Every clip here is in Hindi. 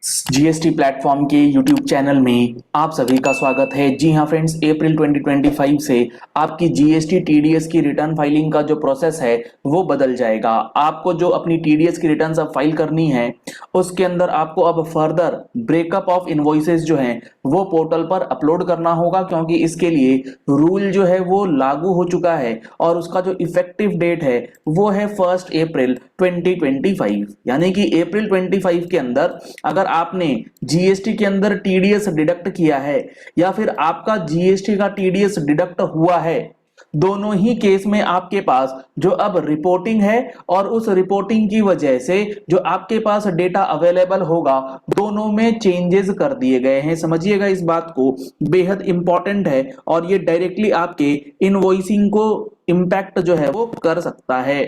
जीएसटी प्लेटफॉर्म के यूट्यूब चैनल में आप सभी का स्वागत है। जी हाँ फ्रेंड्स, अप्रैल 2025 से आपकी जीएसटी टीडीएस की रिटर्न फाइलिंग का जो प्रोसेस है वो बदल जाएगा। आपको जो अपनी टीडीएस की रिटर्न अब फाइल करनी है उसके अंदर आपको अब फर्दर ब्रेकअप ऑफ इनवॉइसेस जो हैं वो पोर्टल पर अपलोड करना होगा, क्योंकि इसके लिए रूल जो है वो लागू हो चुका है और उसका जो इफेक्टिव डेट है वो है 1 अप्रैल 2025। यानी कि अप्रैल 25 के अंदर अगर आपने जीएसटी के अंदर टीडीएस डिडक्ट किया है या फिर आपका जीएसटी का टीडीएस डिडक्ट हुआ है, दोनों ही केस में आपके पास जो अब रिपोर्टिंग है और उस रिपोर्टिंग की वजह से जो आपके पास डेटा अवेलेबल होगा, दोनों में चेंजेस कर दिए गए हैं। समझिएगा इस बात को, बेहद इंपॉर्टेंट है और ये डायरेक्टली आपके इनवॉइसिंग को इंपैक्ट जो है वो कर सकता है,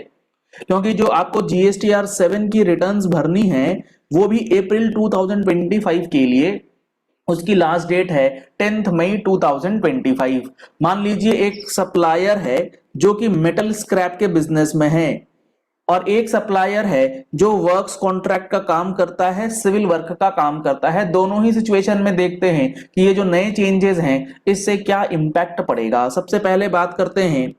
क्योंकि जो आपको जीएसटीआर 7 की रिटर्न्स भरनी है वो भी अप्रैल 2025 के लिए उसकी लास्ट डेट है 10 मई 2025। मान लीजिए एक सप्लायर है जो कि मेटल स्क्रैप के बिजनेस में है और एक सप्लायर है जो वर्क्स कॉन्ट्रैक्ट का काम करता है, सिविल वर्क का काम करता है। दोनों ही सिचुएशन में देखते हैं कि ये जो नए चेंजेस हैं इससे क्या इंपैक्ट पड़ेगा। सबसे पहले बात करते हैं,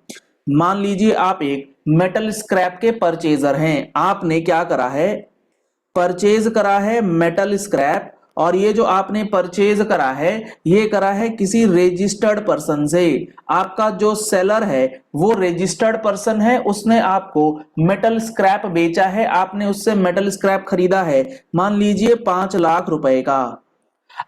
मान लीजिए आप एक मेटल स्क्रैप के परचेजर हैं। आपने क्या करा है, परचेज करा है मेटल स्क्रैप, और ये जो आपने परचेज करा है ये करा है किसी रजिस्टर्ड पर्सन से। आपका जो सेलर है वो रजिस्टर्ड पर्सन है, उसने आपको मेटल स्क्रैप बेचा है, आपने उससे मेटल स्क्रैप खरीदा है मान लीजिए 5 लाख रुपए का।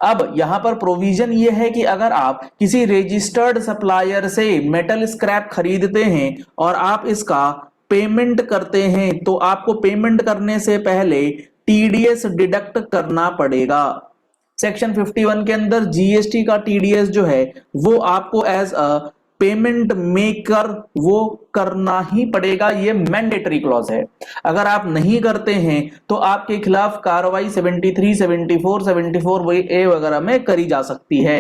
अब यहां पर प्रोविजन ये है कि अगर आप किसी रजिस्टर्ड सप्लायर से मेटल स्क्रैप खरीदते हैं और आप इसका पेमेंट करते हैं तो आपको पेमेंट करने से पहले टीडीएस डिडक्ट करना पड़ेगा। सेक्शन 51 के अंदर जीएसटी का टीडीएस जो है वो आपको एज अ पेमेंट मेकर वो करना ही पड़ेगा। ये मैंडेटरी क्लॉज है। अगर आप नहीं करते हैं तो आपके खिलाफ कार्रवाई 73, 74, 74A वगैरह में करी जा सकती है।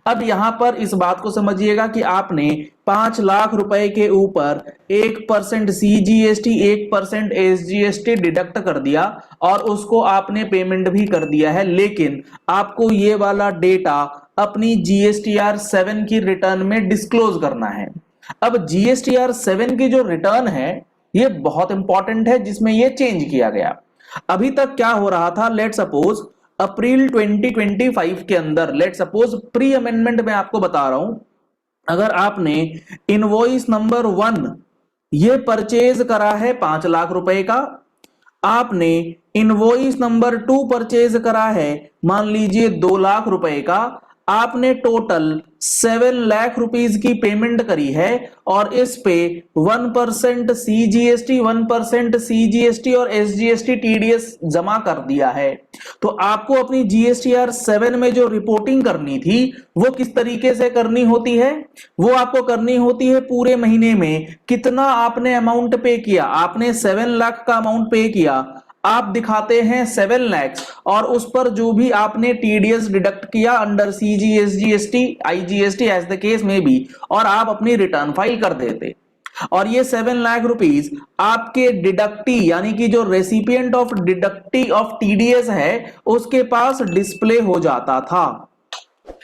अब यहां पर इस बात को समझिएगा कि आपने 5 लाख रुपए के ऊपर 1% सीजीएसटी 1% एसजीएसटी डिडक्ट कर दिया और उसको आपने पेमेंट भी कर दिया है, लेकिन आपको ये वाला डेटा अपनी जीएसटीआर 7 की रिटर्न में डिस्क्लोज करना है। अब जीएसटीआर 7 की जो रिटर्न है ये बहुत इंपॉर्टेंट है, जिसमें ये चेंज किया गया। अभी तक क्या हो रहा था, लेट सपोज अप्रैल 2025 के अंदर, लेट सपोज प्री अमेंडमेंट में आपको बता रहा हूं, अगर आपने इनवॉइस नंबर 1 ये परचेज करा है 5 लाख रुपए का, आपने इनवॉइस नंबर 2 परचेज करा है मान लीजिए 2 लाख रुपए का, आपने टोटल 7 लाख रुपीस की पेमेंट करी है और इस पे 1% सीजीएसटी 1% सीजीएसटी और एसजीएसटी टीडीएस जमा कर दिया है। तो आपको अपनी जीएसटीआर 7 में जो रिपोर्टिंग करनी थी वो किस तरीके से करनी होती है, वो आपको करनी होती है पूरे महीने में कितना आपने अमाउंट पे किया। आपने 7 लाख का अमाउंट पे किया, आप दिखाते हैं 7 लाख और उस पर जो भी आपने टीडीएस डिडक्ट किया under CGST IGST as the case में भी, और आप अपनी रिटर्न फाइल कर देते और ये 7 लाख रुपीस आपके डिडक्टी यानी कि जो recipient of deductee of TDS है उसके पास डिस्प्ले हो जाता था।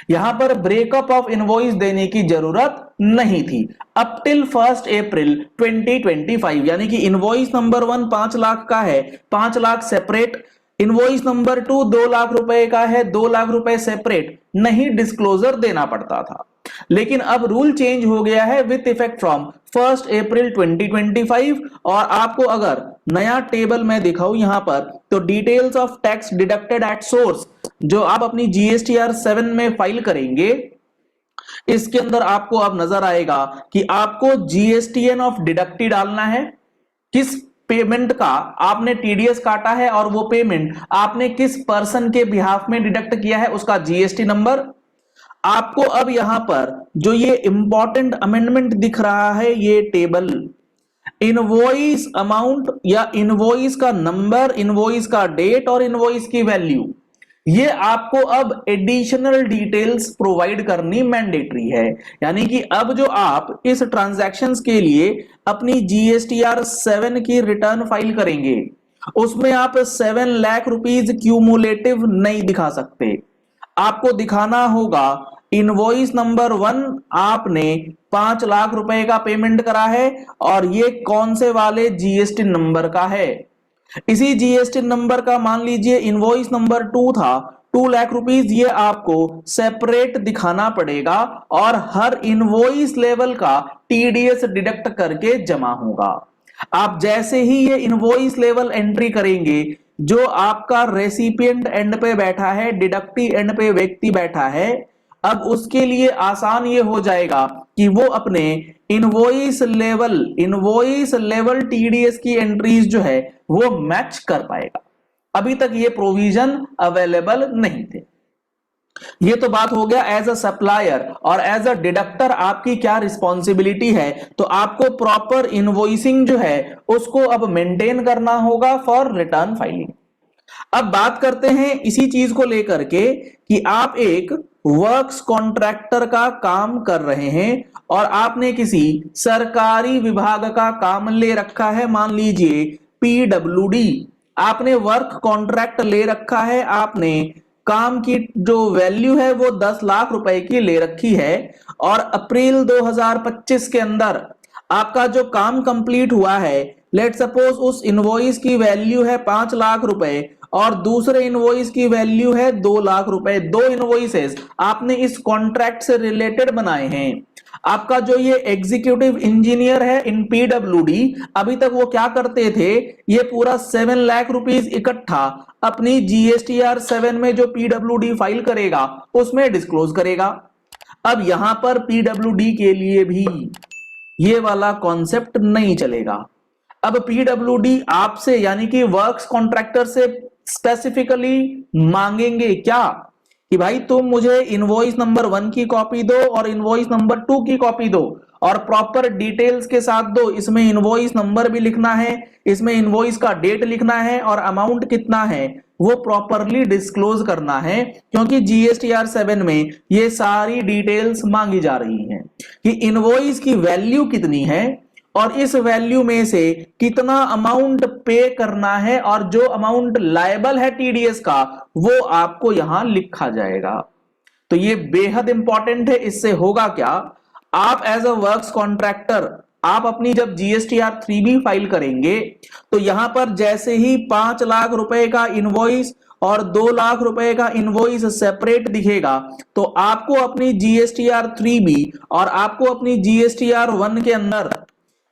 यहां पर ब्रेकअप ऑफ इनवॉइस देने की जरूरत नहीं थी अप टिल 1 अप्रैल 2025। यानी कि इनवॉइस नंबर 1 5 लाख का है, 5 lakh separate, invoice number 2 2 lakh रुपए का है, 2 लाख रुपए सेपरेट, नहीं डिस्क्लोजर देना पड़ता था। लेकिन अब रूल चेंज हो गया है विथ इफेक्ट फ्रॉम 1 अप्रैल 2025। और आपको अगर नया टेबल में दिखाऊं यहां पर, तो details of tax deducted at source जो आप अपनी जीएसटीआर 7 में फाइल करेंगे, इसके अंदर आपको अब नजर आएगा कि आपको जीएसटीएन ऑफ डिडक्टी डालना है, किस पेमेंट का आपने टीडीएस काटा है और वो पेमेंट आपने किस पर्सन के बिहाफ में डिडक्ट किया है उसका जीएसटी नंबर। आपको अब यहां पर जो ये इंपॉर्टेंट अमेंडमेंट दिख रहा है, ये टेबल इनवॉइस अमाउंट या इनवॉइस का नंबर, इनवॉइस का डेट और इनवॉइस की वैल्यू, ये आपको अब एडिशनल डिटेल्स प्रोवाइड करनी मैंडेटरी है। यानी कि अब जो आप इस ट्रांजैक्शंस के लिए अपनी जीएसटीआर 7 की रिटर्न फाइल करेंगे उसमें आप 7 लाख रुपीज क्यूमुलेटिव नहीं दिखा सकते। आपको दिखाना होगा इनवॉइस नंबर 1 आपने 5 लाख रुपए का पेमेंट करा है और ये कौन से वाले जीएसटी नंबर का है। इसी जीएसटी नंबर का मान लीजिए इनवॉइस नंबर 2 था, 2 लाख रुपीज, ये आपको सेपरेट दिखाना पड़ेगा और हर इनवॉइस लेवल का टीडीएस डिडक्ट करके जमा होगा। आप जैसे ही ये इनवॉइस लेवल एंट्री करेंगे, जो आपका रेसिपिएंट एंड पे बैठा है, डिडक्टी एंड पे व्यक्ति बैठा है, अब उसके लिए आसान ये हो जाएगा कि वो अपने इनवॉइस लेवल टीडीएस की एंट्रीज जो है वो मैच कर पाएगा। अभी तक ये प्रोविजन अवेलेबल नहीं थे। ये तो बात हो गया एज अ सप्लायर, और एज अ डिडक्टर आपकी क्या रिस्पॉन्सिबिलिटी है। तो आपको प्रॉपर इनवॉइसिंग जो है उसको अब मेंटेन करना होगा फॉर रिटर्न फाइलिंग। अब बात करते हैं इसी चीज को लेकर के कि आप एक वर्क्स कॉन्ट्रैक्टर का काम कर रहे हैं और आपने किसी सरकारी विभाग का काम ले रखा है, मान लीजिए पीडब्ल्यूडी। आपने वर्क कॉन्ट्रैक्ट ले रखा है, आपने काम की जो वैल्यू है वो 10 लाख रुपए की ले रखी है और अप्रैल 2025 के अंदर आपका जो काम कंप्लीट हुआ है, लेट सपोज उस इनवॉइस की वैल्यू है 5 लाख रुपए और दूसरे इनवॉइस की वैल्यू है 2 लाख रुपए। दो इनवॉइसेस आपने इस कॉन्ट्रैक्ट से रिलेटेड बनाए हैं। आपका जो ये एग्जीक्यूटिव इंजीनियर है इन पीडब्ल्यूडी, अभी तक वो क्या करते थे, ये पूरा 7 लाख रुपीस इकट्ठा अपनी जीएसटीआर 7 में जो पीडब्ल्यूडी फाइल करेगा उसमें डिस्क्लोज करेगा। अब यहां पर पीडब्ल्यूडी के लिए भी ये वाला कॉन्सेप्ट नहीं चलेगा। अब पीडब्ल्यूडी आपसे यानी कि वर्क्स कॉन्ट्रैक्टर से स्पेसिफिकली मांगेंगे क्या कि भाई तुम मुझे इनवॉइस नंबर 1 की कॉपी दो और इनवॉइस नंबर 2 की कॉपी दो और प्रॉपर डिटेल्स के साथ दो। इसमें इनवॉइस नंबर भी लिखना है, इसमें इनवॉइस का डेट लिखना है और अमाउंट कितना है वो प्रॉपरली डिस्क्लोज करना है, क्योंकि जीएसटीआर 7 में ये सारी डिटेल्स मांगी जा रही हैं कि इनवॉइस की वैल्यू कितनी है और इस वैल्यू में से कितना अमाउंट पे करना है और जो अमाउंट लायबल है टीडीएस का वो आपको यहां लिखा जाएगा। तो ये बेहद इंपॉर्टेंट है। इससे होगा क्या, आप एज अ वर्क्स कॉन्ट्रैक्टर आप अपनी जब जीएसटीआर 3B फाइल करेंगे तो यहां पर जैसे ही 5 लाख रुपए का इनवॉइस और 2 लाख रुपए का इनवॉइस सेपरेट दिखेगा तो आपको अपनी जीएसटीआर 3B और आपको अपनी जीएसटीआर 1 के अंदर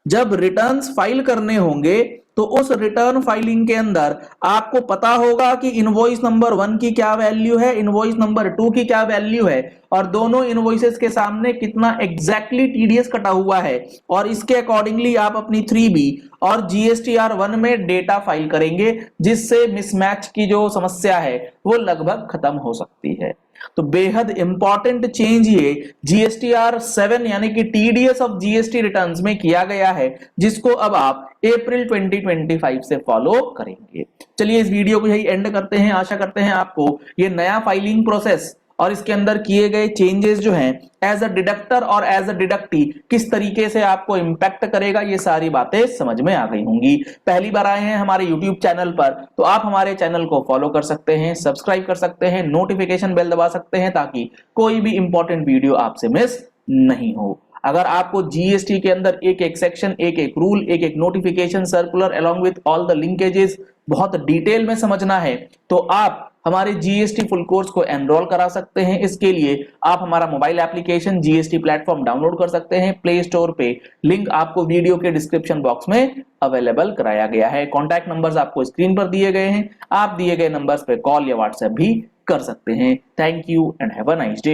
जब रिटर्न्स फाइल करने होंगे तो उस रिटर्न फाइलिंग के अंदर आपको पता होगा कि इनवॉइस नंबर 1 की क्या वैल्यू है, इनवॉइस नंबर 2 की क्या वैल्यू है और दोनों इनवॉइसेस के सामने कितना एग्जैक्टली टीडीएस कटा हुआ है, और इसके अकॉर्डिंगली आप अपनी 3B और जीएसटीआर 1 में डेटा फाइल करेंगे, जिससे मिसमैच की जो समस्या है वो लगभग खत्म हो सकती है। तो बेहद इंपॉर्टेंट चेंज ये जीएसटीआर 7 यानी कि टीडीएस ऑफ जीएसटी रिटर्न्स में किया गया है, जिसको अब आप अप्रैल 2025 से फॉलो करेंगे। चलिए इस वीडियो को यही एंड करते हैं। आशा करते हैं आपको ये नया फाइलिंग प्रोसेस और इसके अंदर किए गए चेंजेस जो हैं एज अ डिडक्टर और एज अ डिडक्टी किस तरीके से आपको इंपैक्ट करेगा, ये सारी बातें समझ में आ गई होंगी। पहली बार आए हैं हमारे यूट्यूब चैनल पर तो आप हमारे चैनल को फॉलो कर सकते हैं, सब्सक्राइब कर सकते हैं, नोटिफिकेशन बेल दबा सकते हैं ताकि कोई भी इंपॉर्टेंट वीडियो आपसे मिस नहीं हो। अगर आपको जीएसटी के अंदर एक एक सेक्शन, एक एक रूल, एक एक notification circular along with all the linkages बहुत डिटेल में समझना है तो आप हमारे जीएसटी फुल कोर्स को एनरोल करा सकते हैं। इसके लिए आप हमारा mobile application GST platform download कर सकते हैं प्ले स्टोर पे। लिंक आपको वीडियो के डिस्क्रिप्शन बॉक्स में अवेलेबल कराया गया है। कॉन्टैक्ट नंबर्स आपको स्क्रीन पर दिए गए हैं, आप दिए गए नंबर्स पे कॉल या व्हाट्सएप भी कर सकते हैं। Thank you and have a nice day.